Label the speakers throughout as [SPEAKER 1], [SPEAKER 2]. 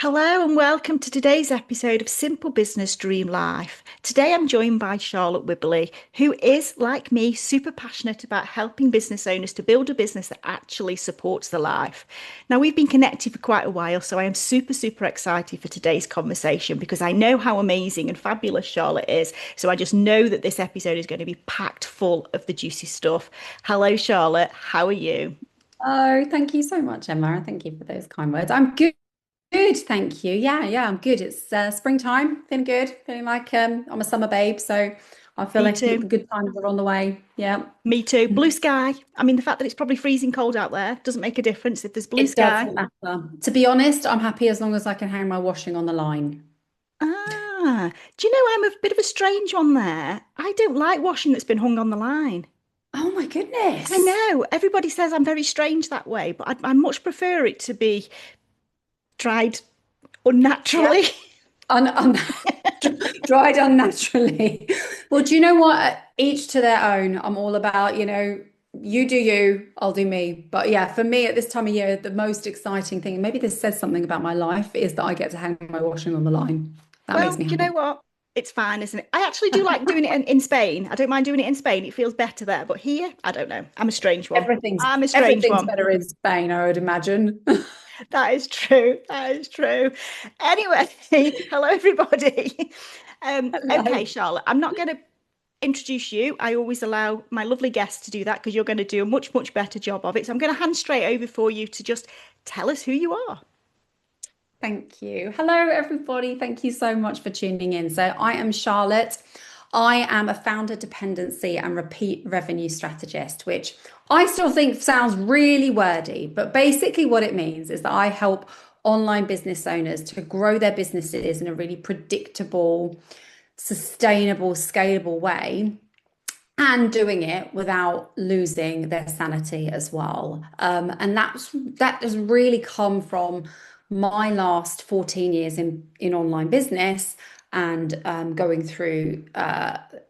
[SPEAKER 1] Hello and welcome to today's episode of Simple Business Dream Life. Today I'm joined by Charlotte Wibberley, who is, like me, super passionate about helping business owners to build a business that actually supports the life. Now, we've been connected for quite a while, so I am super excited for today's conversation because I know how amazing and fabulous Charlotte is. So I just know that this episode is going to be packed full of the juicy stuff. Hello, Charlotte. How are you?
[SPEAKER 2] Oh, thank you so much, Emma, and thank you for those kind words. I'm good, thank you. Yeah, I'm good. It's springtime, feeling good, feeling like I'm a summer babe, so I feel
[SPEAKER 1] Me
[SPEAKER 2] like the
[SPEAKER 1] too.
[SPEAKER 2] good times are on the way. Yeah,
[SPEAKER 1] Me too. Blue sky. I mean, the fact that it's probably freezing cold out there doesn't make a difference if there's blue
[SPEAKER 2] it
[SPEAKER 1] sky.
[SPEAKER 2] doesn't matter. To be honest, I'm happy as long as I can hang my washing on the line.
[SPEAKER 1] Do you know I'm a bit of a strange one there? I don't like washing that's been hung on the line.
[SPEAKER 2] Oh my
[SPEAKER 1] I
[SPEAKER 2] goodness.
[SPEAKER 1] know everybody says I'm very strange that way, but I much prefer it to be dried
[SPEAKER 2] Yeah.
[SPEAKER 1] unnaturally.
[SPEAKER 2] Un dried unnaturally. Well, do you know what? Each to their own. I'm all about, you do you, I'll do me. But yeah, for me at this time of year, the most exciting thing, and maybe this says something about my life, is that I get to hang my washing on the line. That makes
[SPEAKER 1] Well,
[SPEAKER 2] me
[SPEAKER 1] do you know
[SPEAKER 2] happy.
[SPEAKER 1] what? It's fine, isn't it? I actually do like doing it in Spain. I don't mind doing it in Spain. It feels better there. But here, I don't know. I'm a strange one.
[SPEAKER 2] Everything's
[SPEAKER 1] I'm a strange
[SPEAKER 2] everything's
[SPEAKER 1] one.
[SPEAKER 2] better in Spain, I would imagine.
[SPEAKER 1] That is true. That is true. Anyway, hello everybody. Okay,
[SPEAKER 2] Hello.
[SPEAKER 1] Charlotte, I'm not going to introduce you. I always allow my lovely guests to do that because you're going to do a much better job of it. So I'm going to hand straight over for you to just tell us who you are.
[SPEAKER 2] Thank you. Hello, everybody. Thank you so much for tuning in. So, I am Charlotte. I am a founder dependency and repeat revenue strategist, which I still think sounds really wordy, but basically, what it means is that I help online business owners to grow their businesses in a really predictable, sustainable, scalable way. And doing it without losing their sanity as well. And that has really come from my last 14 years in online business and going through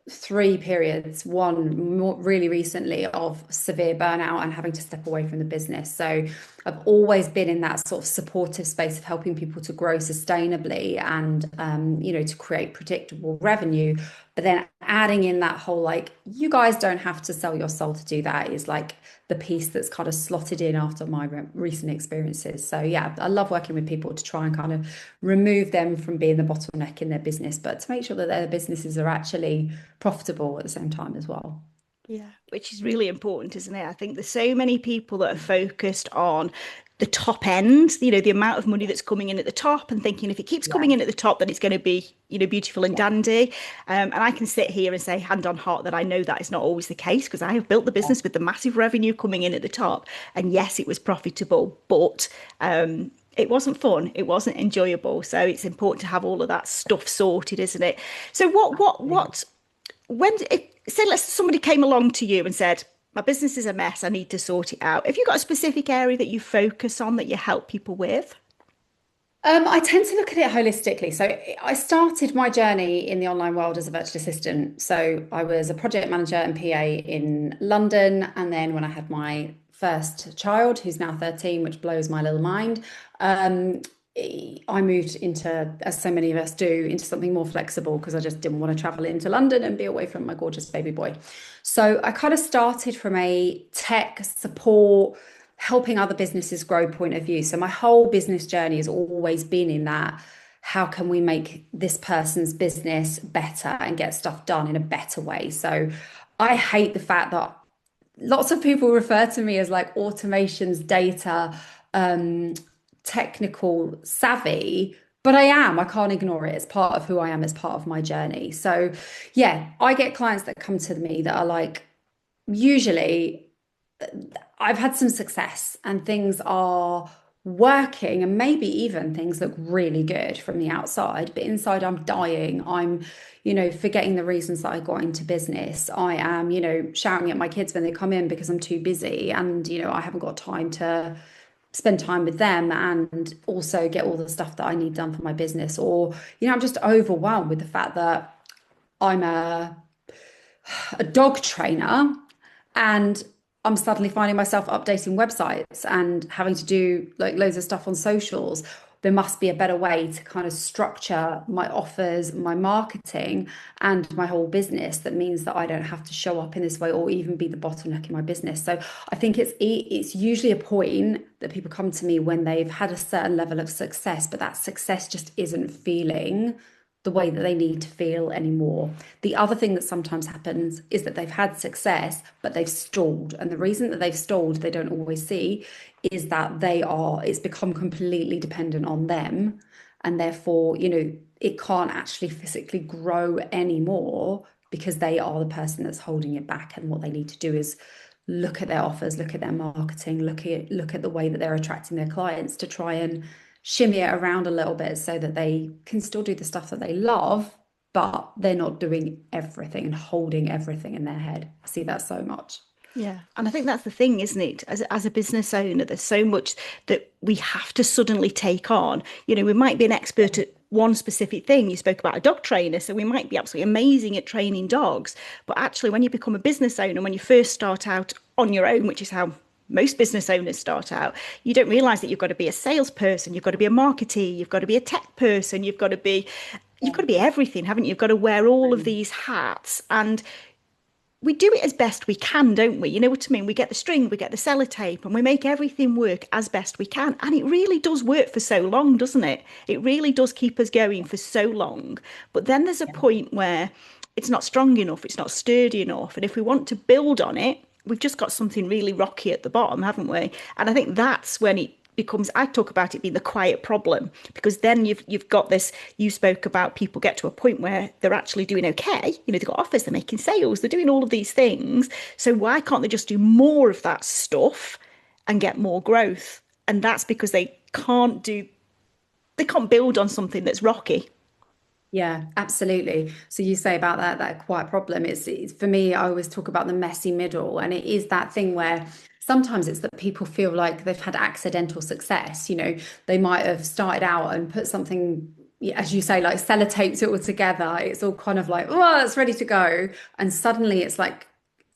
[SPEAKER 2] three periods, one more really recently of severe burnout and having to step away from the business. So I've always been in that sort of supportive space of helping people to grow sustainably and to create predictable revenue. But then adding in that whole like, you guys don't have to sell your soul to do that is like the piece that's kind of slotted in after my recent experiences. So yeah, I love working with people to try and kind of remove them from being the bottleneck in their business, but to make sure that their businesses are actually profitable at the same time as well.
[SPEAKER 1] Yeah, which is really important, isn't it? I think there's so many people that are focused on the top end, the amount of money that's coming in at the top and thinking if it keeps
[SPEAKER 2] Yeah,
[SPEAKER 1] coming in at the top, then it's going to be, beautiful and
[SPEAKER 2] yeah,
[SPEAKER 1] dandy. And I can sit here and say hand on heart that I know that is not always the case because I have built the
[SPEAKER 2] yeah.
[SPEAKER 1] business with the massive revenue coming in at the top. And yes, it was profitable, but it wasn't fun. It wasn't enjoyable. So it's important to have all of that stuff sorted, isn't it? So when if say let's somebody came along to you and said my business is a mess, I need to sort it out, have you got a specific area that you focus on that you help people with?
[SPEAKER 2] I tend to look at it holistically. So I started my journey in the online world as a virtual assistant. So I was a project manager and PA in London. And then when I had my first child, who's now 13, which blows my little mind, um, I moved into, as so many of us do, into something more flexible because I just didn't want to travel into London and be away from my gorgeous baby boy. So I kind of started from a tech support helping other businesses grow point of view. So my whole business journey has always been in that, how can we make this person's business better and get stuff done in a better way? So I hate the fact that lots of people refer to me as like automations, data, um, technical savvy, but I am. I can't ignore it. It's part of who I am, it's part of my journey. So yeah, I get clients that come to me that are like, usually I've had some success and things are working, and maybe even things look really good from the outside, but inside I'm dying. I'm, forgetting the reasons that I got into business. I am, shouting at my kids when they come in because I'm too busy and, I haven't got time to spend time with them and also get all the stuff that I need done for my business. Or, I'm just overwhelmed with the fact that I'm a dog trainer and I'm suddenly finding myself updating websites and having to do like loads of stuff on socials. there must be a better way to kind of structure my offers, my marketing, and my whole business that means that I don't have to show up in this way or even be the bottleneck in my business. So I think it's usually a point that people come to me when they've had a certain level of success, but that success just isn't feeling the way that they need to feel anymore. The other thing that sometimes happens is that they've had success, but they've stalled. And the reason that they've stalled, they don't always see, is that it's become completely dependent on them. And therefore, it can't actually physically grow anymore because they are the person that's holding it back. And what they need to do is look at their offers, look at their marketing, look at the way that they're attracting their clients to try and shimmy it around a little bit so that they can still do the stuff that they love, but they're not doing everything and holding everything in their head. I see that so much.
[SPEAKER 1] Yeah. And I think that's the thing, isn't it? As a business owner, there's so much that we have to suddenly take on. We might be an expert at one specific thing. You spoke about a dog trainer, so we might be absolutely amazing at training dogs. But actually, when you become a business owner, when you first start out on your own, which is how most business owners start out, you don't realize that you've got to be a salesperson, you've got to be a marketer, you've got to be a tech person, you've got to be everything, haven't you? You've got to wear all of these hats. And we do it as best we can, don't we? You know what I mean? We get the string, we get the sellotape, and we make everything work as best we can. And it really does work for so long, doesn't it? It really does keep us going for so long. But then there's a point where it's not strong enough, it's not sturdy enough. And if we want to build on it, we've just got something really rocky at the bottom, haven't we? And I think that's when it becomes, I talk about it being the quiet problem, because then you've got this. You spoke about people get to a point where they're actually doing okay. They've got offers, they're making sales, they're doing all of these things. So why can't they just do more of that stuff and get more growth? And that's because they can't build on something that's rocky.
[SPEAKER 2] Yeah, absolutely. So you say about that quiet problem. It's for me, I always talk about the messy middle, and it is that thing where sometimes it's that people feel like they've had accidental success. They might have started out and put something, as you say, like sellotaped it all together. It's all kind of like, oh, it's ready to go. And suddenly it's like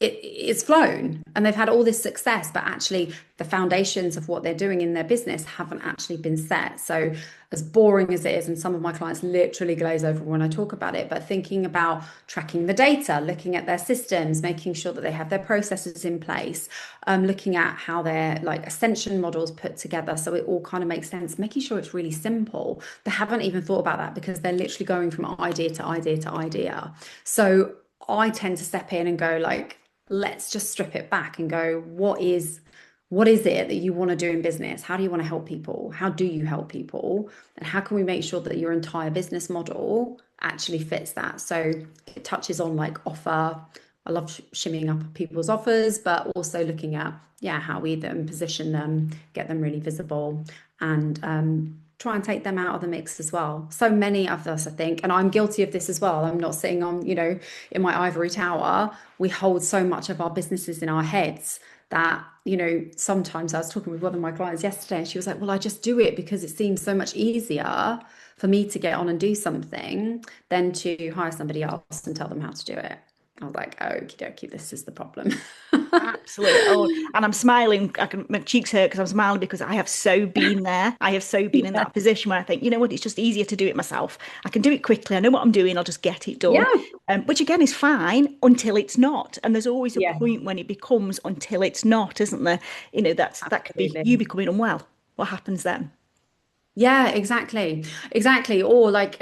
[SPEAKER 2] it's flown and they've had all this success, but actually the foundations of what they're doing in their business haven't actually been set. So as boring as it is, and some of my clients literally glaze over when I talk about it, but thinking about tracking the data, looking at their systems, making sure that they have their processes in place, looking at how their like ascension models put together so it all kind of makes sense, making sure it's really simple. They haven't even thought about that because they're literally going from idea to idea to idea. So I tend to step in and go like, let's just strip it back and go, what is it that you want to do in business? How do you want to help people? How do you help people? And how can we make sure that your entire business model actually fits that? So it touches on like offer. I love shimmying up people's offers, but also looking at, how we then position them, get them really visible, and try and take them out of the mix as well. So many of us, I think, and I'm guilty of this as well. I'm not sitting on, in my ivory tower. We hold so much of our businesses in our heads that, sometimes I was talking with one of my clients yesterday and she was like, well, I just do it because it seems so much easier for me to get on and do something than to hire somebody else and tell them how to do it. I was like, okie dokie, this is the problem.
[SPEAKER 1] Absolutely. Oh, and I'm smiling. My cheeks hurt because I'm smiling because I have so been there. I have so been in
[SPEAKER 2] Yeah.
[SPEAKER 1] that position where I think, you know what, it's just easier to do it myself. I can do it quickly. I know what I'm doing. I'll just get it done.
[SPEAKER 2] Yeah.
[SPEAKER 1] Which again is fine until it's not. And there's always a
[SPEAKER 2] Yeah,
[SPEAKER 1] point when it becomes until it's not, isn't there? That could be you
[SPEAKER 2] absolutely.
[SPEAKER 1] becoming unwell. What happens then?
[SPEAKER 2] Yeah, exactly. Exactly. Or like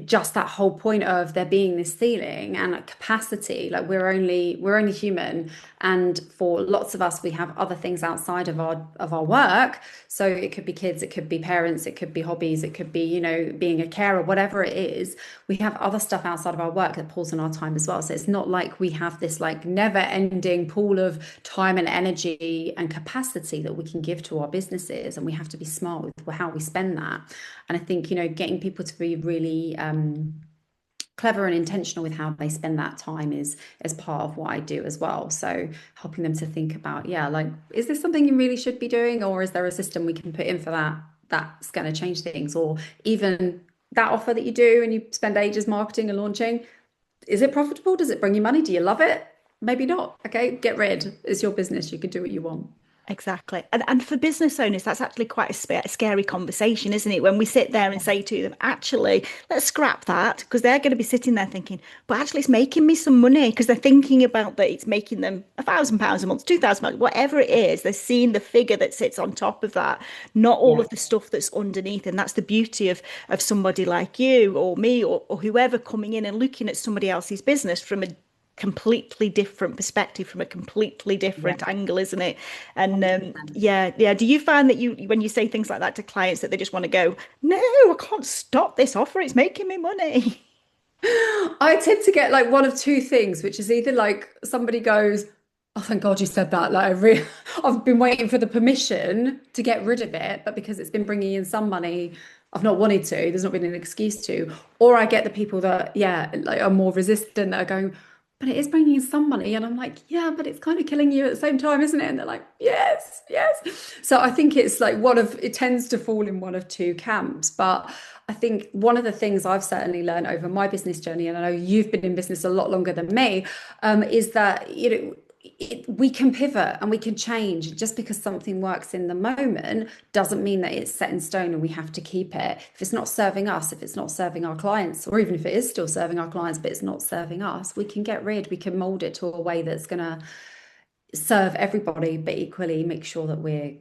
[SPEAKER 2] just that whole point of there being this ceiling and like capacity. Like we're only human. And for lots of us, we have other things outside of our work. So it could be kids, it could be parents, it could be hobbies, it could be, being a carer, whatever it is. We have other stuff outside of our work that pulls on our time as well. So it's not like we have this like never ending pool of time and energy and capacity that we can give to our businesses. And we have to be smart with how we spend that. And I think, getting people to be really clever and intentional with how they spend that time is part of what I do as well. So helping them to think about, like, is this something you really should be doing, or is there a system we can put in for that's going to change things? Or even that offer that you do and you spend ages marketing and launching, is it profitable? Does it bring you money? Do you love it? Maybe not. Okay, get rid. It's your business. You can do what you want.
[SPEAKER 1] Exactly. And for business owners, that's actually quite a scary conversation, isn't it? When we sit there and say to them, actually, let's scrap that, because they're going to be sitting there thinking, but actually, it's making me some money, because they're thinking about that it's making them £1,000 a month, £2,000, whatever it is. They're seeing the figure that sits on top of that, not all
[SPEAKER 2] Yeah,
[SPEAKER 1] of the stuff that's underneath. And that's the beauty of somebody like you or me or whoever coming in and looking at somebody else's business from a completely different perspective, from a completely
[SPEAKER 2] yeah,
[SPEAKER 1] different angle, isn't it? And
[SPEAKER 2] 100%.
[SPEAKER 1] yeah. Do you find that you, when you say things like that to clients, that they just want to go, no, I can't stop this offer, it's making me money?
[SPEAKER 2] I tend to get like one of two things, which is either like somebody goes, "Oh, thank God you said that." Like I've been waiting for the permission to get rid of it, but because it's been bringing in some money, I've not wanted to. There's not been an excuse to. Or I get the people that, yeah, like are more resistant that are going, "But it is bringing in some money," and I'm like, "Yeah, but it's kind of killing you at the same time, isn't it?" And they're like, "Yes, yes." So I think it's like it tends to fall in one of two camps, but. I think one of the things I've certainly learned over my business journey, and I know you've been in business a lot longer than me, is that we can pivot and we can change. Just because something works in the moment doesn't mean that it's set in stone and we have to keep it. If it's not serving us, if it's not serving our clients, or even if it is still serving our clients but it's not serving us, we can get rid. We can mold it to a way that's going to serve everybody, but equally make sure that we're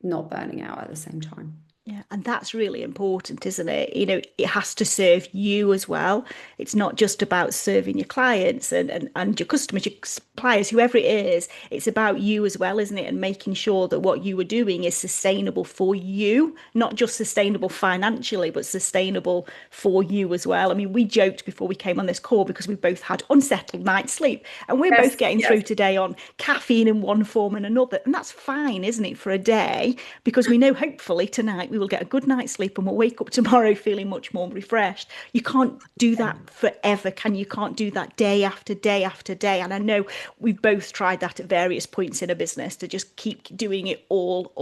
[SPEAKER 2] not burning out at the same time.
[SPEAKER 1] Yeah, and that's really important, isn't it? It has to serve you as well. It's not just about serving your clients and your customers, your suppliers, whoever it is. It's about you as well, isn't it? And making sure that what you are doing is sustainable for you, not just sustainable financially, but sustainable for you as well. I mean, we joked before we came on this call because we both had unsettled night's sleep, and we're both
[SPEAKER 2] Yes,
[SPEAKER 1] getting
[SPEAKER 2] yes.
[SPEAKER 1] through today on caffeine in one form and another. And that's fine, isn't it, for a day? Because we know hopefully tonight we will get a good night's sleep and we'll wake up tomorrow feeling much more refreshed. You can't do that forever, can you? You can't do that day after day after day. And I know we've both tried that at various points in a business, to just keep doing it all.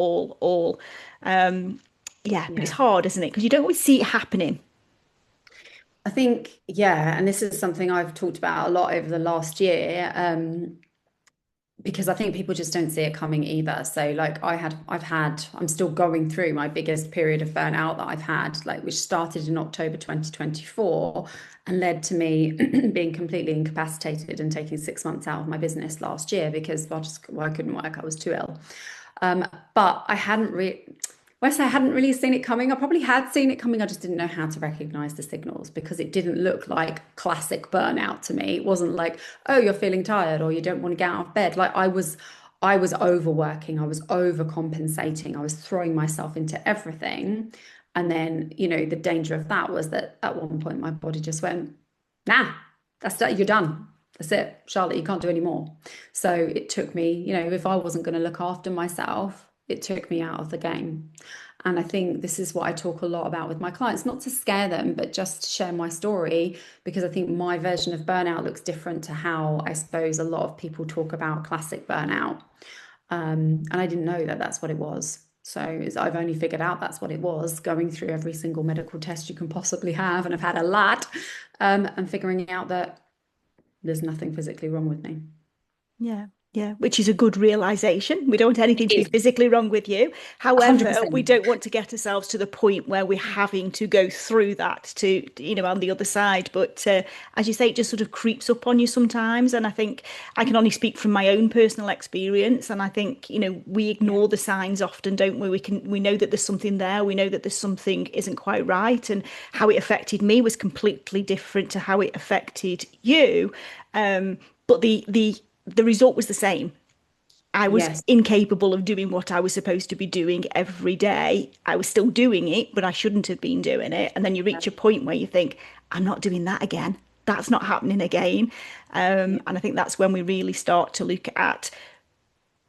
[SPEAKER 1] Yeah, but it's
[SPEAKER 2] Yeah.
[SPEAKER 1] hard, isn't it? Because you don't always see it happening.
[SPEAKER 2] I think, yeah, and this is something I've talked about a lot over the last year, because I think people just don't see it coming either. So like I'm still going through my biggest period of burnout that I've had, like which started in October 2024 and led to me being completely incapacitated and taking 6 months out of my business last year because I couldn't work. I was too ill. But I hadn't really, when I say I hadn't really seen it coming, I probably had seen it coming. I just didn't know how to recognize the signals because it didn't look like classic burnout to me. It wasn't like, oh, you're feeling tired or you don't want to get out of bed. I was overworking, I was overcompensating, I was throwing myself into everything. And then, the danger of that was that at one point my body just went, nah, that's that, you're done. That's it, Charlotte, you can't do any more. So it took me, if I wasn't going to look after myself, it took me out of the game. And I think this is what I talk a lot about with my clients, not to scare them, but just to share my story, because I think my version of burnout looks different to how I suppose a lot of people talk about classic burnout. And I didn't know that that's what it was. So I've only figured out that's what it was, going through every single medical test you can possibly have, and I've had a lot, and figuring out that there's nothing physically wrong with me.
[SPEAKER 1] Yeah, yeah, which is a good realization. We don't want
[SPEAKER 2] It
[SPEAKER 1] anything to be
[SPEAKER 2] is
[SPEAKER 1] physically wrong with you. However, we
[SPEAKER 2] 100%.
[SPEAKER 1] don't want to get ourselves to the point where we're having to go through that to, on the other side. But as you say, it just sort of creeps up on you sometimes. And I think I can only speak from my own personal experience. And I think, we ignore the signs often, don't we? We know that there's something there. We know that there's something isn't quite right. And how it affected me was completely different to how it affected you. But the result was the same. I was
[SPEAKER 2] Yes.
[SPEAKER 1] incapable of doing what I was supposed to be doing every day. I was still doing it, but I shouldn't have been doing it. And then you reach a point where you think, I'm not doing that again. That's not happening again.
[SPEAKER 2] Yeah.
[SPEAKER 1] And I think that's when we really start to look at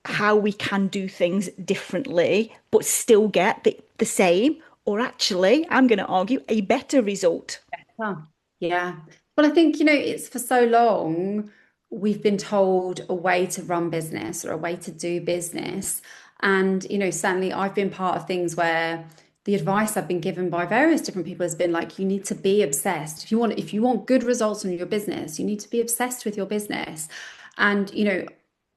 [SPEAKER 1] how we can do things differently, but still get the same, or actually, I'm going to argue, a better result.
[SPEAKER 2] Oh, yeah. Well, I think, it's for so long we've been told a way to run business or a way to do business. And, certainly I've been part of things where the advice I've been given by various different people has been like, you need to be obsessed. If you want good results from your business, you need to be obsessed with your business. And,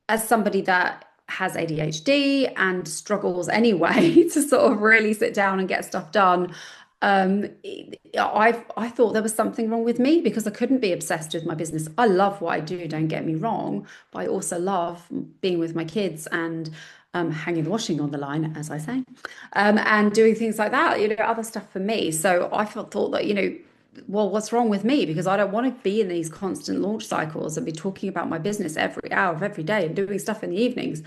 [SPEAKER 2] as somebody that has ADHD and struggles anyway to sort of really sit down and get stuff done. I thought there was something wrong with me because I couldn't be obsessed with my business. I love what I do, don't get me wrong, but I also love being with my kids and hanging the washing on the line, as I say, and doing things like that, other stuff for me. So I thought that, well, what's wrong with me? Because I don't want to be in these constant launch cycles and be talking about my business every hour of every day and doing stuff in the evenings.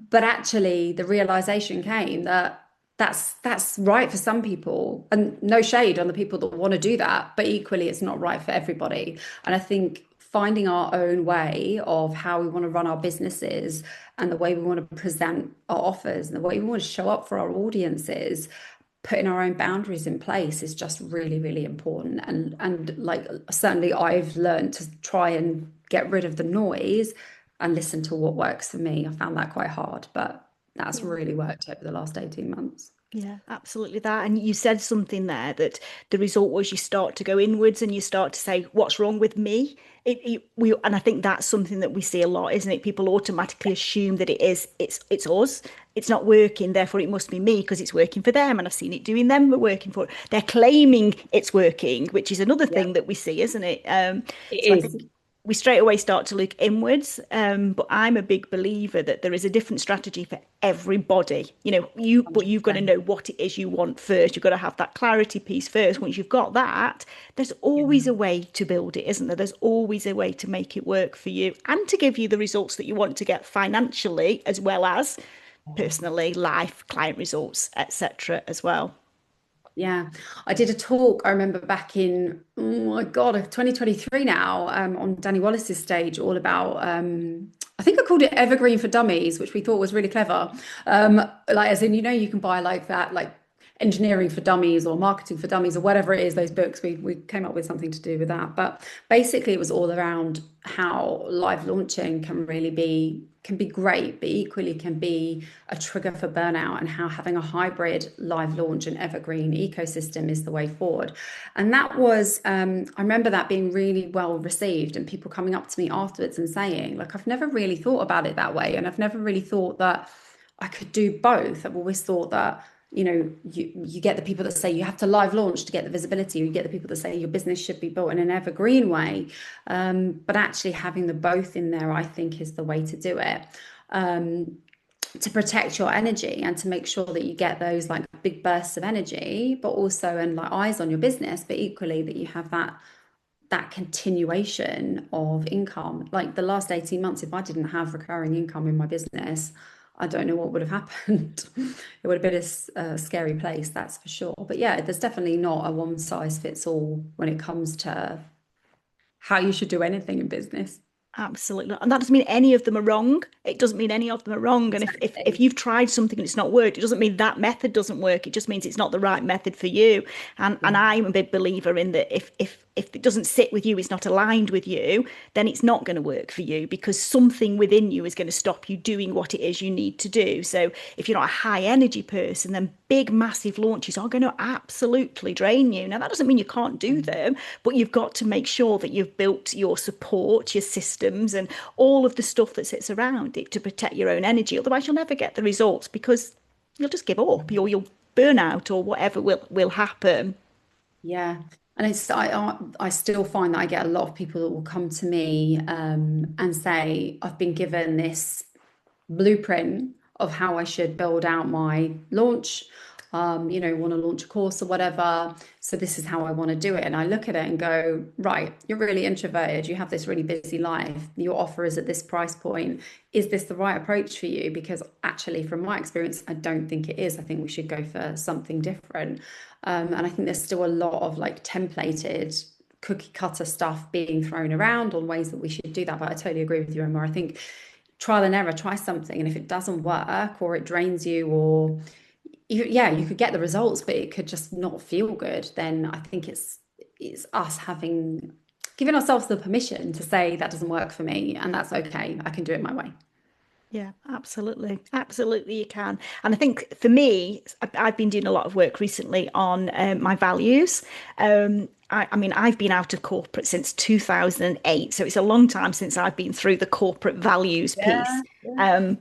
[SPEAKER 2] But actually, the realization came that that's right for some people, and no shade on the people that want to do that, but equally, it's not right for everybody. And I think finding our own way of how we want to run our businesses and the way we want to present our offers and the way we want to show up for our audiences, putting our own boundaries in place is just really, really important. And like certainly I've learned to try and get rid of the noise and listen to what works for me. I found that quite hard, but that's
[SPEAKER 1] Yeah.
[SPEAKER 2] really worked over the last 18 months.
[SPEAKER 1] Yeah, absolutely that. And you said something there that the result was you start to go inwards and you start to say, what's wrong with me? And I think that's something that we see a lot, isn't it? People automatically assume that it's us. It's not working, therefore it must be me because it's working for them. And I've seen it doing them, but working for they're claiming it's working, which is another
[SPEAKER 2] Yeah,
[SPEAKER 1] thing that we see, isn't it?
[SPEAKER 2] it
[SPEAKER 1] So I
[SPEAKER 2] is.
[SPEAKER 1] think we straight away start to look inwards. But I'm a big believer that there is a different strategy for everybody. But you've got to
[SPEAKER 2] 100%.
[SPEAKER 1] know what it is you want first. You've got to have that clarity piece first. Once you've got that, there's
[SPEAKER 2] Yeah.
[SPEAKER 1] always a way to build it, isn't there? There's always a way to make it work for you and to give you the results that you want to get financially, as well as personally, life, client results, etc. as well.
[SPEAKER 2] Yeah, I did a talk, I remember back in, oh my God, 2023 now, on Danny Wallace's stage, all about, I think I called it Evergreen for Dummies, which we thought was really clever. Like, as in, you can buy like that, like engineering for dummies or marketing for dummies or whatever it is, those books, we came up with something to do with that. But basically, it was all around how live launching can be great, but equally can be a trigger for burnout, and how having a hybrid live launch and evergreen ecosystem is the way forward. And that was, I remember that being really well received and people coming up to me afterwards and saying, like, I've never really thought about it that way. And I've never really thought that I could do both. I've always thought that, you get the people that say you have to live launch to get the visibility. You get the people that say your business should be built in an evergreen way. But actually having the both in there, I think, is the way to do it. To protect your energy and to make sure that you get those like big bursts of energy, but also and like eyes on your business, but equally that you have that continuation of income. Like the last 18 months, if I didn't have recurring income in my business, I don't know what would have happened. It would have been a scary place, that's for sure. But yeah, there's definitely not a one size fits all when it comes to how you should do anything in business.
[SPEAKER 1] Absolutely. And that doesn't mean any of them are wrong. It doesn't mean any of them are wrong. And if
[SPEAKER 2] Exactly.
[SPEAKER 1] you've tried something and it's not worked, it doesn't mean that method doesn't work. It just means it's not the right method for you. And
[SPEAKER 2] Yeah.
[SPEAKER 1] I'm a big believer in that if it doesn't sit with you, it's not aligned with you, then it's not going to work for you because something within you is going to stop you doing what it is you need to do. So if you're not a high energy person, then big, massive launches are going to absolutely drain you. Now, that doesn't mean you can't do them, but you've got to make sure that you've built your support, your systems, and all of the stuff that sits around it to protect your own energy. Otherwise, you'll never get the results because you'll just give up, or you'll burn out, or whatever will happen.
[SPEAKER 2] Yeah. And I still find that I get a lot of people that will come to me and say, I've been given this blueprint of how I should build out my launch, want to launch a course or whatever. So this is how I want to do it. And I look at it and go, right, you're really introverted. You have this really busy life. Your offer is at this price point. Is this the right approach for you? Because actually, from my experience, I don't think it is. I think we should go for something different. And I think there's still a lot of like templated cookie cutter stuff being thrown around on ways that we should do that. But I totally agree with you, Emma. I think trial and error, try something. And if it doesn't work or it drains you or you could get the results, but it could just not feel good, then I think it's us having given ourselves the permission to say that doesn't work for me and that's okay. I can do it my way.
[SPEAKER 1] Yeah, absolutely. Absolutely, you can. And I think for me, I've been doing a lot of work recently on my values. I mean, I've been out of corporate since 2008, so it's a long time since I've been through the corporate values piece.
[SPEAKER 2] Yeah, yeah.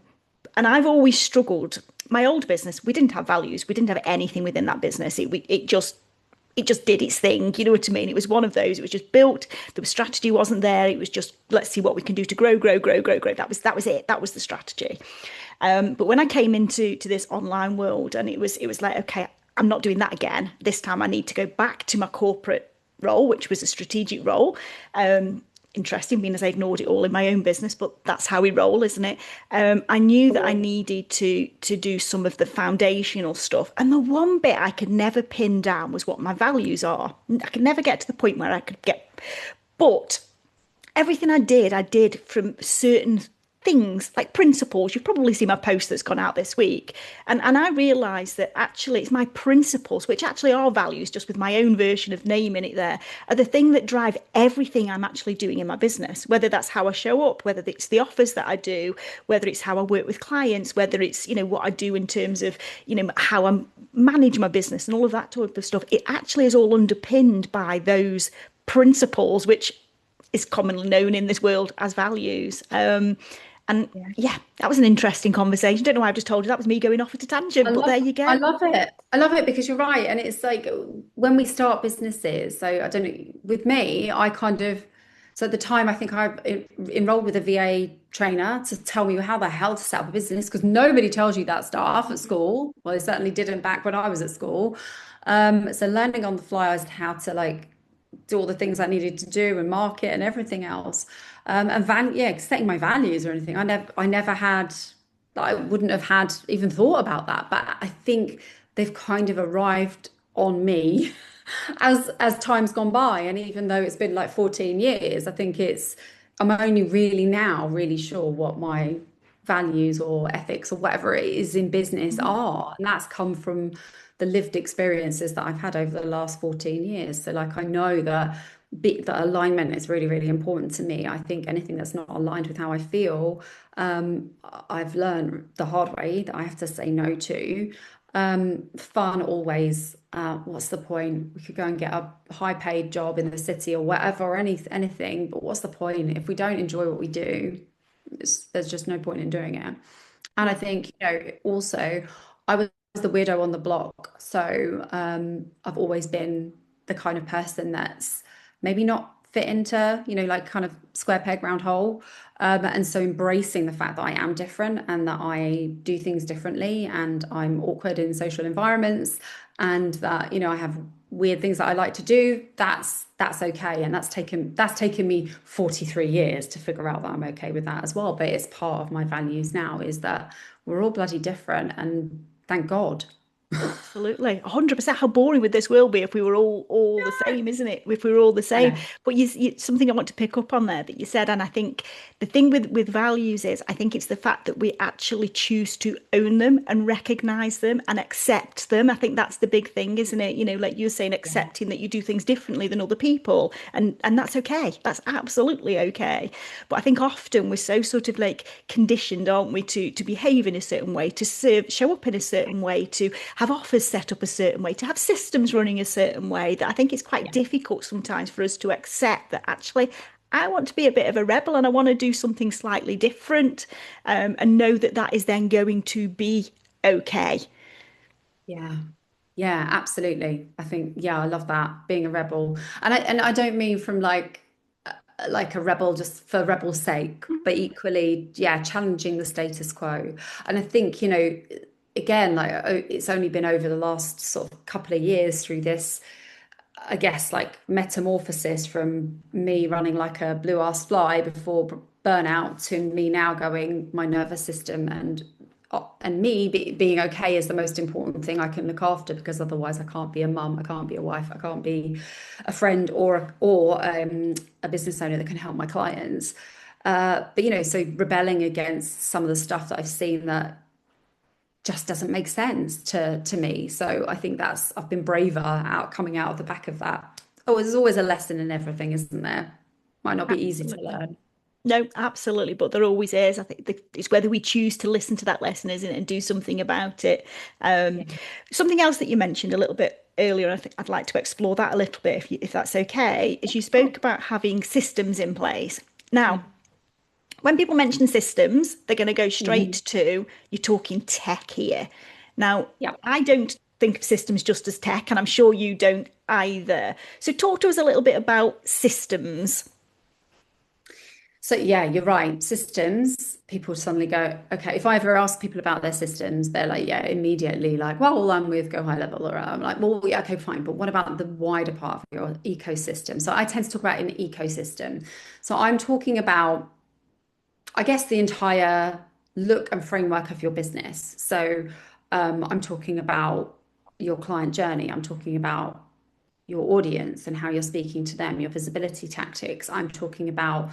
[SPEAKER 1] and I've always struggled. My old business, we didn't have values. We didn't have anything within that business. It just did its thing. You know what I mean? It was one of those. It was just built. The strategy wasn't there. It was just let's see what we can do to grow, grow, grow, grow, grow. That was it. That was the strategy. But when I came into this online world, and it was like, okay, I'm not doing that again. This time I need to go back to my corporate role, which was a strategic role. Interesting, being as I ignored it all in my own business, but that's how we roll, isn't it? I knew that I needed to do some of the foundational stuff, and the one bit I could never pin down was what my values are. I could never get to the point where I could get, but everything I did from certain things like principles. You've probably seen my post that's gone out this week. And I realised that actually it's my principles, which actually are values, just with my own version of naming it there, are the thing that drive everything I'm actually doing in my business, whether that's how I show up, whether it's the offers that I do, whether it's how I work with clients, whether it's, what I do in terms of, how I manage my business and all of that type of stuff. It actually is all underpinned by those principles, which is commonly known in this world as values. And
[SPEAKER 2] Yeah.
[SPEAKER 1] yeah, that was an interesting conversation. Don't know why I've just told you that was me going off at a tangent, but there you
[SPEAKER 2] I
[SPEAKER 1] go.
[SPEAKER 2] love it. I love it because you're right. And it's like when we start businesses, so I don't know, with me, so at the time, I think enrolled with a VA trainer to tell me how the hell to set up a business because nobody tells you that stuff at school. Well, they certainly didn't back when I was at school. So learning on the fly as to how to like do all the things I needed to do and market and everything else. Yeah, setting my values or anything. I never had, I wouldn't have had even thought about that. But I think they've kind of arrived on me as time's gone by. And even though it's been like 14 years, I'm only really now really sure what my values or ethics or whatever it is in business
[SPEAKER 1] Mhm.
[SPEAKER 2] are. And that's come from the lived experiences that I've had over the last 14 years. So like I know that alignment is really, really important to me. I think anything that's not aligned with how I feel, I've learned the hard way that I have to say no to. Fun always. What's the point? We could go and get a high paid job in the city or whatever, or anything. But what's the point if we don't enjoy what we do? There's just no point in doing it. And I
[SPEAKER 1] Yeah.
[SPEAKER 2] think, also I was the weirdo on the block. So I've always been the kind of person that's maybe not fit into, like kind of square peg, round hole. And so embracing the fact that I am different and that I do things differently and I'm awkward in social environments and that, I have weird things that I like to do, that's okay. And that's taken me 43 years to figure out that I'm okay with that as well. But it's part of my values now is that we're all bloody different and thank God.
[SPEAKER 1] Absolutely, 100%. How boring would this world be if we were all the same, isn't it? If we were all the
[SPEAKER 2] I
[SPEAKER 1] same.
[SPEAKER 2] know.
[SPEAKER 1] But something I want to pick up on there that you said, and I think the thing with values is, I think it's the fact that we actually choose to own them and recognize them and accept them. I think that's the big thing, isn't it? Like you were saying,
[SPEAKER 2] Yeah.
[SPEAKER 1] accepting that you do things differently than other people, and that's okay. That's absolutely okay. But I think often we're so sort of like conditioned, aren't we, to behave in a certain way, to show up in a certain way, to have offers set up a certain way, to have systems running a certain way, that I think it's quite
[SPEAKER 2] Yeah.
[SPEAKER 1] difficult sometimes for us to accept that actually I want to be a bit of a rebel and I want to do something slightly different, and know that that is then going to be okay.
[SPEAKER 2] Yeah. Yeah, absolutely. I think, yeah, I love that being a rebel. And I don't mean from like a rebel just for rebel's sake, but equally, yeah, challenging the status quo. And I think, again, like it's only been over the last sort of couple of years through this, I guess, like metamorphosis from me running like a blue ass fly before burnout to me now going, my nervous system and being okay is the most important thing I can look after because otherwise I can't be a mum, I can't be a wife, I can't be a friend or a business owner that can help my clients. But so rebelling against some of the stuff that I've seen that just doesn't make sense to me. So I think I've been braver coming out of the back of that. Oh, there's always a lesson in everything, isn't there? Might not be easy to
[SPEAKER 1] Absolutely.
[SPEAKER 2] learn.
[SPEAKER 1] No, absolutely, but there always is. I think it's whether we choose to listen to that lesson, isn't it, and do something about it. Um,
[SPEAKER 2] Yeah.
[SPEAKER 1] Something else that you mentioned a little bit earlier, I think I'd like to explore that a little bit, if that's okay, is you
[SPEAKER 2] Cool.
[SPEAKER 1] spoke about having systems in place. Now,
[SPEAKER 2] Yeah.
[SPEAKER 1] when people mention systems, they're going to go straight
[SPEAKER 2] Mhm.
[SPEAKER 1] to you're talking tech here. Now,
[SPEAKER 2] Yeah.
[SPEAKER 1] I don't think of systems just as tech, and I'm sure you don't either. So, talk to us a little bit about systems.
[SPEAKER 2] So yeah, you're right. Systems, people suddenly go, okay, if I ever ask people about their systems, they're like, yeah, immediately like, well, I'm with Go High Level, or I'm like, well, yeah, okay, fine. But what about the wider part of your ecosystem? So I tend to talk about an ecosystem. So I'm talking about, I guess, the entire look and framework of your business. So I'm talking about your client journey. I'm talking about your audience and how you're speaking to them, your visibility tactics. I'm talking about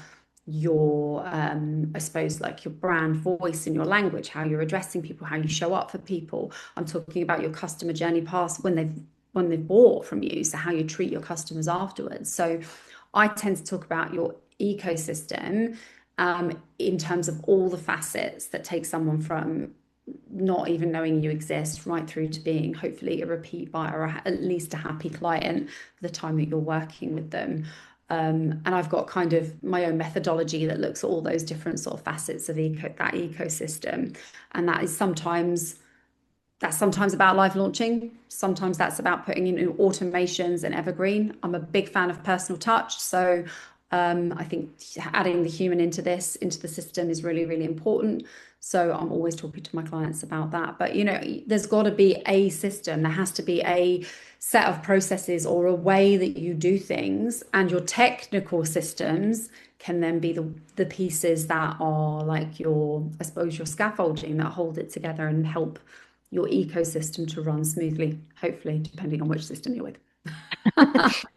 [SPEAKER 2] your, I suppose, like your brand voice and your language, how you're addressing people, how you show up for people. I'm talking about your customer journey past when they've bought from you, so how you treat your customers afterwards. So I tend to talk about your ecosystem in terms of all the facets that take someone from not even knowing you exist right through to being hopefully a repeat buyer or at least a happy client for the time that you're working with them. And I've got kind of my own methodology that looks at all those different sort of facets of that ecosystem. And that's sometimes about live launching. Sometimes that's about putting in automations and evergreen. I'm a big fan of personal touch. So I think adding the human into the system is really, really important. So I'm always talking to my clients about that. But, there's got to be a system. There has to be a set of processes or a way that you do things. And your technical systems can then be the pieces that are like I suppose, your scaffolding that hold it together and help your ecosystem to run smoothly, hopefully, depending on which system you're with.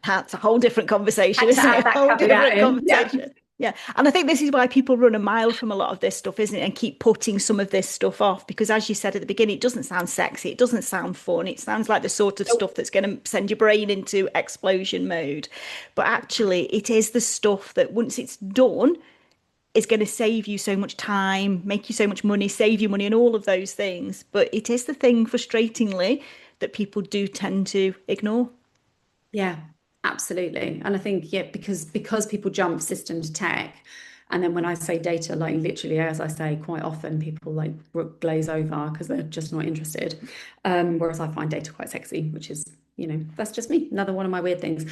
[SPEAKER 1] That's a whole different conversation,
[SPEAKER 2] Had to
[SPEAKER 1] isn't
[SPEAKER 2] add
[SPEAKER 1] it? A
[SPEAKER 2] that
[SPEAKER 1] whole
[SPEAKER 2] caveat
[SPEAKER 1] different
[SPEAKER 2] in. Yeah.
[SPEAKER 1] conversation. Yeah. And I think this is why people run a mile from a lot of this stuff, isn't it? And keep putting some of this stuff off because, as you said at the beginning, it doesn't sound sexy. It doesn't sound fun. It sounds like the sort of stuff that's going to send your brain into explosion mode. But actually, it is the stuff that once it's done, is going to save you so much time, make you so much money, save you money, and all of those things. But it is the thing, frustratingly, that people do tend to ignore.
[SPEAKER 2] Yeah, absolutely. And I think, yeah, because people jump system to tech, and then when I say data, like literally, as I say, quite often people like glaze over because they're just not interested. Whereas I find data quite sexy, which is, that's just me. Another one of my weird things.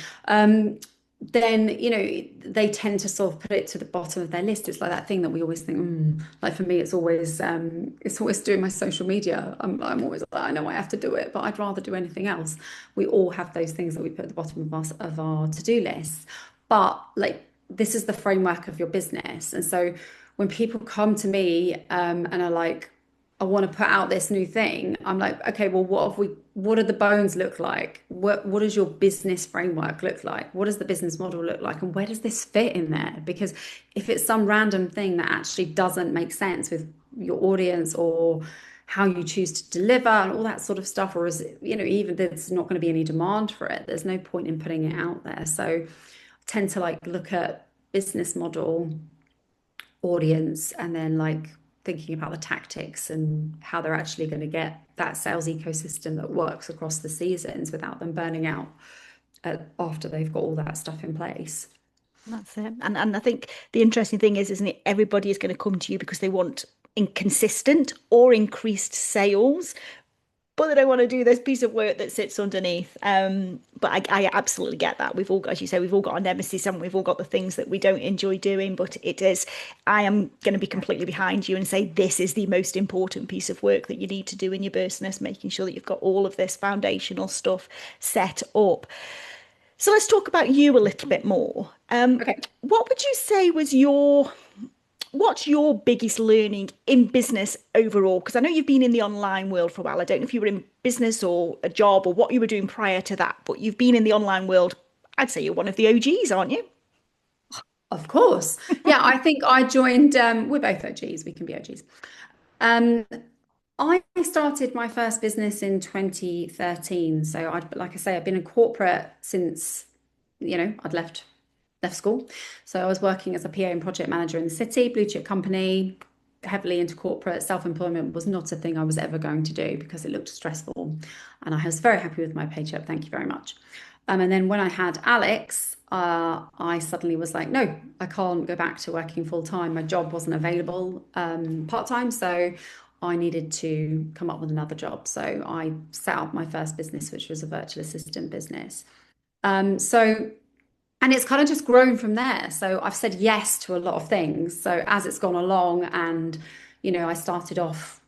[SPEAKER 2] Then they tend to sort of put it to the bottom of their list. It's like that thing that we always think, like for me, it's always doing my social media. I'm always like, I know I have to do it, but I'd rather do anything else. We all have those things that we put at the bottom of our to-do list. But like this is the framework of your business. And so when people come to me and are like, I want to put out this new thing. I'm like, okay, well, what do the bones look like? What does your business framework look like? What does the business model look like? And where does this fit in there? Because if it's some random thing that actually doesn't make sense with your audience or how you choose to deliver and all that sort of stuff, or is it, even there's not going to be any demand for it, there's no point in putting it out there. So I tend to like look at business model, audience, and then like thinking about the tactics and how they're actually going to get that sales ecosystem that works across the seasons without them burning out after they've got all that stuff in place.
[SPEAKER 1] That's it. And I think the interesting thing is, isn't it? Everybody is going to come to you because they want inconsistent or increased sales, but they don't want to do this piece of work that sits underneath. But I absolutely get that. We've all, as you say, we've all got our nemesis and we've all got the things that we don't enjoy doing. But it is, I am going to be completely behind you and say this is the most important piece of work that you need to do in your business, making sure that you've got all of this foundational stuff set up. So let's talk about you a little bit more.
[SPEAKER 2] Okay.
[SPEAKER 1] What would you say was what's your biggest learning in business overall? Because I know you've been in the online world for a while. I don't know if you were in business or a job or what you were doing prior to that, but you've been in the online world. I'd say you're one of the OGs, aren't you?
[SPEAKER 2] Of course. Yeah, I think I joined, we're both OGs, we can be OGs. Um, I started my first business in 2013. So like I say, I've been in corporate since, I'd left school. So I was working as a PA and project manager in the city, blue chip company, heavily into corporate. Self-employment was not a thing I was ever going to do because it looked stressful. And I was very happy with my paycheck. Thank you very much. And then when I had Alex, I suddenly was like, no, I can't go back to working full time. My job wasn't available part time, so I needed to come up with another job. So I set up my first business, which was a virtual assistant business. So and it's kind of just grown from there. So I've said yes to a lot of things. So as it's gone along, and I started off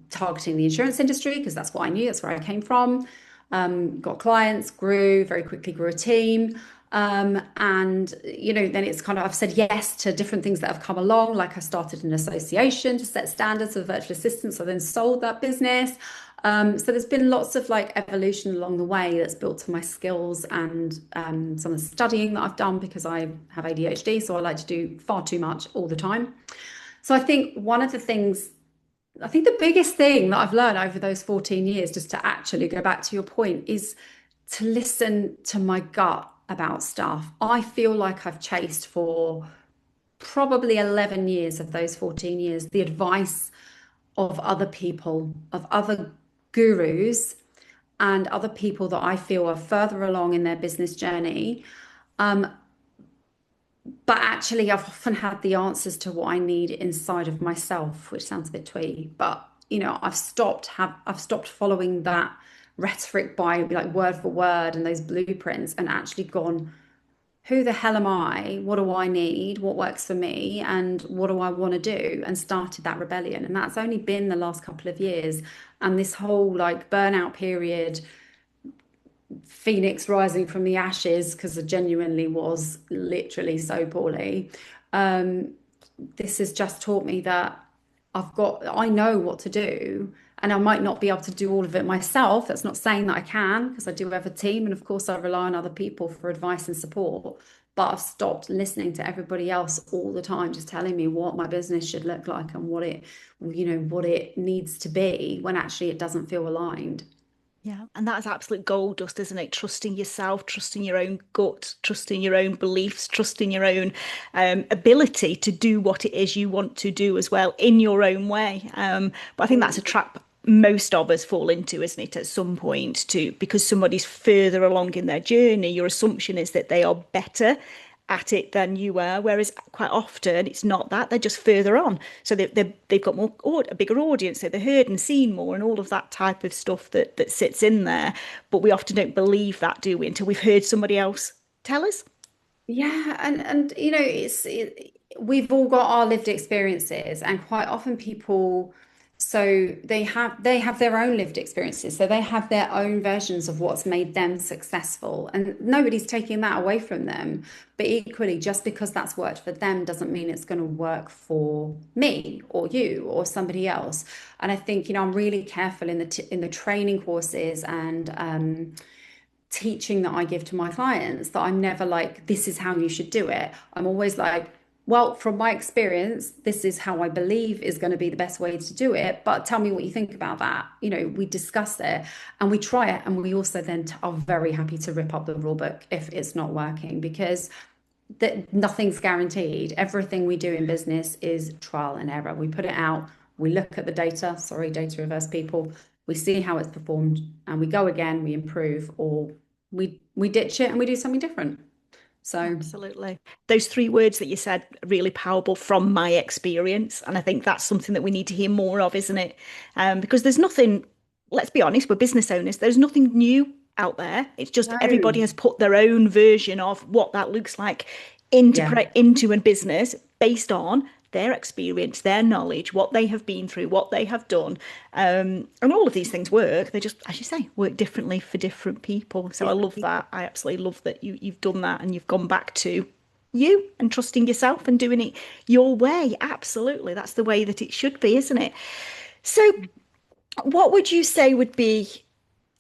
[SPEAKER 2] targeting the insurance industry because that's what I knew, that's where I came from. Got clients, grew very quickly, grew a team. And then it's kind of I've said yes to different things that have come along. Like I started an association to set standards for virtual assistants. I then sold that business. So there's been lots of like evolution along the way that's built to my skills and some of the studying that I've done because I have ADHD, so I like to do far too much all the time. So I think one of the things I think the biggest thing that I've learned over those 14 years, just to actually go back to your point, is to listen to my gut about stuff. I feel like I've chased for probably 11 years of those 14 years the advice of other people, of other gurus, and other people that I feel are further along in their business journey. Um, but actually, I've often had the answers to what I need inside of myself, which sounds a bit twee, but I've stopped following that rhetoric by like word for word and those blueprints and actually gone, who the hell am I? What do I need? What works for me? And what do I want to do? And started that rebellion. And that's only been the last couple of years. And this whole like burnout period, phoenix rising from the ashes, because I genuinely was literally so poorly. Um, this has just taught me that I know what to do, and I might not be able to do all of it myself. That's not saying that I can, because I do have a team, and of course I rely on other people for advice and support. But I've stopped listening to everybody else all the time, just telling me what my business should look like and what it needs to be, when actually it doesn't feel aligned.
[SPEAKER 1] Yeah, and that's absolute gold dust, isn't it? Trusting yourself, trusting your own gut, trusting your own beliefs, trusting your own ability to do what it is you want to do as well in your own way. But I think that's a trap most of us fall into, isn't it, at some point too, because somebody's further along in their journey, your assumption is that they are better at it than you are, whereas quite often it's not that, they're just further on. So they've got more a bigger audience, so they're heard and seen more and all of that type of stuff that sits in there. But we often don't believe that, do we, until we've heard somebody else tell us.
[SPEAKER 2] Yeah, and we've all got our lived experiences, and quite often people, so they have their own lived experiences, so they have their own versions of what's made them successful, and nobody's taking that away from them. But equally, just because that's worked for them doesn't mean it's going to work for me or you or somebody else. And I think, I'm really careful in the training courses and teaching that I give to my clients, that I'm never like, this is how you should do it. I'm always like, well, from my experience, this is how I believe is going to be the best way to do it. But tell me what you think about that. We discuss it and we try it. And we also then are very happy to rip up the rule book if it's not working, because that nothing's guaranteed. Everything we do in business is trial and error. We put it out, we look at the data, sorry, data reverse people, we see how it's performed, and we go again, we improve, or we ditch it and we do something different. So
[SPEAKER 1] Absolutely. Those three words that you said are really powerful from my experience. And I think that's something that we need to hear more of, isn't it? Because there's nothing, let's be honest, we're business owners, there's nothing new out there. It's just everybody
[SPEAKER 2] no.
[SPEAKER 1] has put their own version of what that looks like into
[SPEAKER 2] Yeah.
[SPEAKER 1] into a business based on their experience, their knowledge, what they have been through, what they have done. And all of these things work. They just, as you say, work differently for different people. So I
[SPEAKER 2] Different
[SPEAKER 1] love
[SPEAKER 2] people.
[SPEAKER 1] that. I absolutely love that you've done that and you've gone back to you and trusting yourself and doing it your way. Absolutely. That's the way that it should be, isn't it? So what would you say would be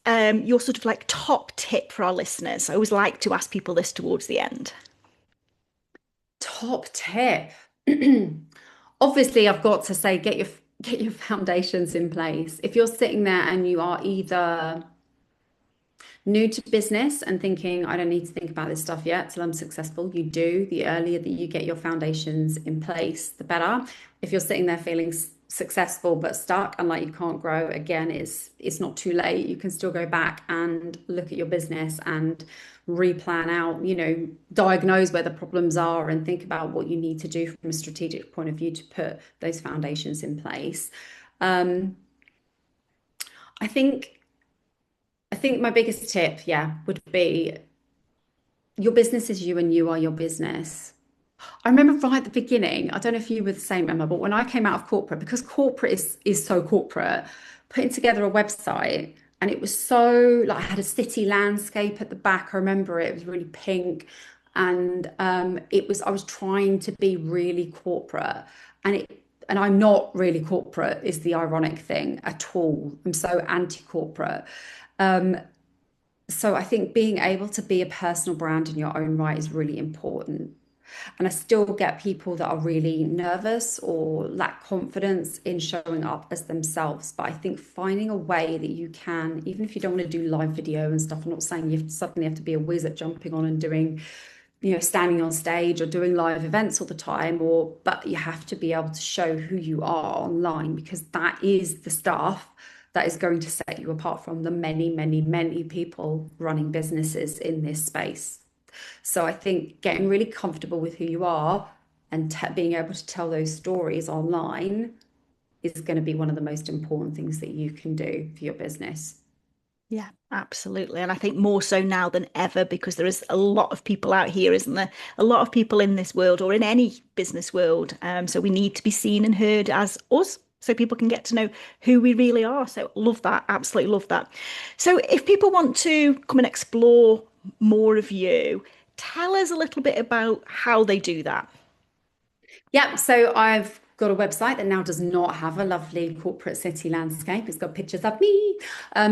[SPEAKER 1] your sort of like top tip for our listeners? I always like to ask people this towards the end.
[SPEAKER 2] Top tip. Obviously, I've got to say, get your foundations in place. If you're sitting there and you are either new to business and thinking, I don't need to think about this stuff yet till I'm successful, you do. The earlier that you get your foundations in place, the better. If you're sitting there feeling successful but stuck and like you can't grow, again, it's not too late. You can still go back and look at your business and replan out, diagnose where the problems are and think about what you need to do from a strategic point of view to put those foundations in place. Um, I think I think my biggest tip, yeah, would be your business is you and you are your business. I remember right at the beginning, I don't know if you were the same, Emma, but when I came out of corporate, because corporate is so corporate, putting together a website and it was so like I had a city landscape at the back. I remember it was really pink. And I was trying to be really corporate. And I'm not really corporate is the ironic thing at all. I'm so anti-corporate. Um, so I think being able to be a personal brand in your own right is really important. And I still get people that are really nervous or lack confidence in showing up as themselves. But I think finding a way that you can, even if you don't want to do live video and stuff, I'm not saying you suddenly have to be a whiz at jumping on and doing, standing on stage or doing live events all the time, but you have to be able to show who you are online because that is the stuff that is going to set you apart from the many, many, many people running businesses in this space. So I think getting really comfortable with who you are and being able to tell those stories online is going to be one of the most important things that you can do for your business.
[SPEAKER 1] Yeah, absolutely. And I think more so now than ever because there is a lot of people out here, isn't there? A lot of people in this world or in any business world. So we need to be seen and heard as us so people can get to know who we really are. So love that. Absolutely love that. So if people want to come and explore more of you, tell us a little bit about how they do that.
[SPEAKER 2] Yeah, so I've got a website that now does not have a lovely corporate city landscape. It's got pictures of me.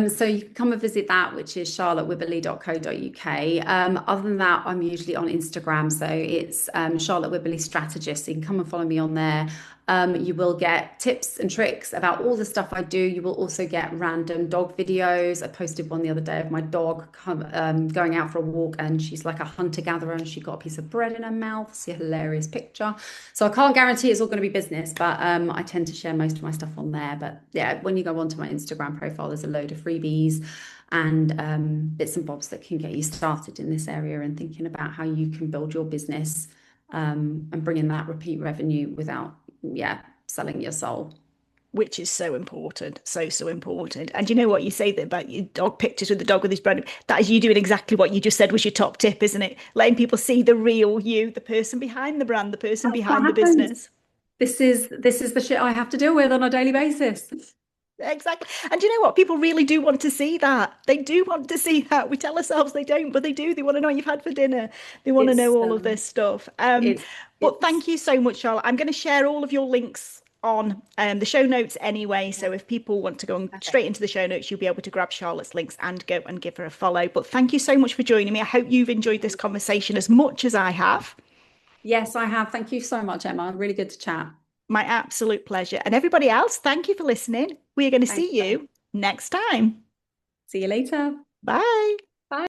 [SPEAKER 2] So you can come and visit that, which is charlottewibberley.co.uk. Other than that, I'm usually on Instagram. So it's Charlotte Wibberley Strategist. So you can come and follow me on there. You will get tips and tricks about all the stuff I do. You will also get random dog videos. I posted one the other day of my dog going out for a walk, and she's like a hunter-gatherer, and she got a piece of bread in her mouth. See a hilarious picture. So I can't guarantee it's all going to be business, but I tend to share most of my stuff on there. But yeah, when you go onto my Instagram profile, there's a load of freebies and bits and bobs that can get you started in this area and thinking about how you can build your business and bring in that repeat revenue without, yeah, selling your soul.
[SPEAKER 1] Which is so important, so, so important. And you know what you say that about your dog pictures with the dog with his brand, that is you doing exactly what you just said was your top tip, isn't it? Letting people see the real you, the person behind the brand, the person
[SPEAKER 2] That's what
[SPEAKER 1] behind the
[SPEAKER 2] happens.
[SPEAKER 1] business.
[SPEAKER 2] This is the shit I have to deal with on a daily basis.
[SPEAKER 1] Exactly. And you know what? People really do want to see that. They do want to see that. We tell ourselves they don't, but they do. They want to know what you've had for dinner. They want to know
[SPEAKER 2] It's
[SPEAKER 1] all of this stuff.
[SPEAKER 2] it's
[SPEAKER 1] But
[SPEAKER 2] it's
[SPEAKER 1] thank you so much, Charlotte. I'm going to share all of your links on the show notes anyway.
[SPEAKER 2] yeah,
[SPEAKER 1] So if people want to go
[SPEAKER 2] perfect.
[SPEAKER 1] straight into the show notes, you'll be able to grab Charlotte's links and go and give her a follow. But thank you so much for joining me. I hope you've enjoyed this conversation as much as I have.
[SPEAKER 2] Yes, I have. Thank you so much, Emma. Really good to chat.
[SPEAKER 1] My absolute pleasure. And everybody else, thank you for listening. We are going to
[SPEAKER 2] Thanks.
[SPEAKER 1] see you next time.
[SPEAKER 2] See you later.
[SPEAKER 1] Bye.